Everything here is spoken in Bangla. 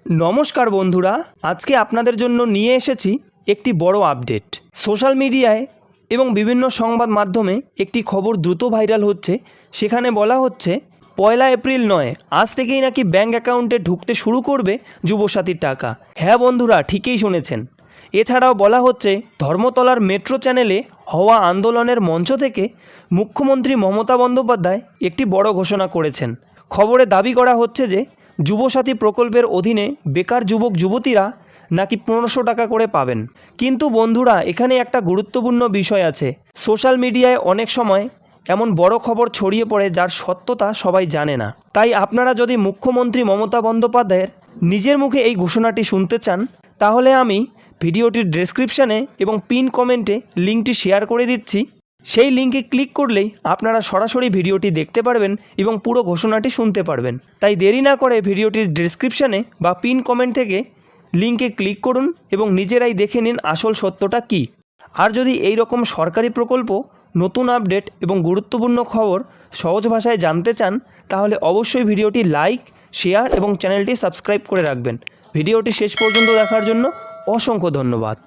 নমস্কার বন্ধুরা, আজকে আপনাদের জন্য নিয়ে এসেছি একটি বড় আপডেট। সোশ্যাল মিডিয়ায় এবং বিভিন্ন সংবাদ মাধ্যমে একটি খবর দ্রুত ভাইরাল হচ্ছে। সেখানে বলা হচ্ছে 1 এপ্রিল নয়, আজ থেকেই নাকি ব্যাঙ্ক অ্যাকাউন্টে ঢুকতে শুরু করবে যুবসাথীর টাকা। হ্যাঁ বন্ধুরা, ঠিকই শুনেছেন। এছাড়াও বলা হচ্ছে ধর্মতলার মেট্রো চ্যানেলে হওয়া আন্দোলনের মঞ্চ থেকে মুখ্যমন্ত্রী মমতা বন্দ্যোপাধ্যায় একটি বড় ঘোষণা করেছেন। খবরে দাবি করা হচ্ছে যে যুবসাথী প্রকল্পের অধীনে বেকার যুবক যুবতীরা নাকি 1500 টাকা করে পাবেন। কিন্তু বন্ধুরা, এখানে একটা গুরুত্বপূর্ণ বিষয় আছে। সোশ্যাল মিডিয়ায় অনেক সময় এমন বড় খবর ছড়িয়ে পড়ে যার সত্যতা সবাই জানে না। তাই আপনারা যদি মুখ্যমন্ত্রী মমতা বন্দ্যোপাধ্যায়ের নিজের মুখে এই ঘোষণাটি শুনতে চান, তাহলে আমি ভিডিওটির ডেসক্রিপশানে এবং পিন কমেন্টে লিঙ্কটি শেয়ার করে দিচ্ছি। সেই লিঙ্কে ক্লিক করলেই আপনারা সরাসরি ভিডিওটি দেখতে পারবেন এবং পুরো ঘোষণাটি শুনতে পারবেন। তাই দেরি না করে ভিডিওটির ডেসক্রিপশানে বা পিন কমেন্ট থেকে লিঙ্কে ক্লিক করুন এবং নিজেরাই দেখে নিন আসল সত্যটা কী। আর যদি এই রকম সরকারি প্রকল্প, নতুন আপডেট এবং গুরুত্বপূর্ণ খবর সহজ ভাষায় জানতে চান, তাহলে অবশ্যই ভিডিওটি লাইক, শেয়ার এবং চ্যানেলটি সাবস্ক্রাইব করে রাখবেন। ভিডিওটি শেষ পর্যন্ত দেখার জন্য অসংখ্য ধন্যবাদ।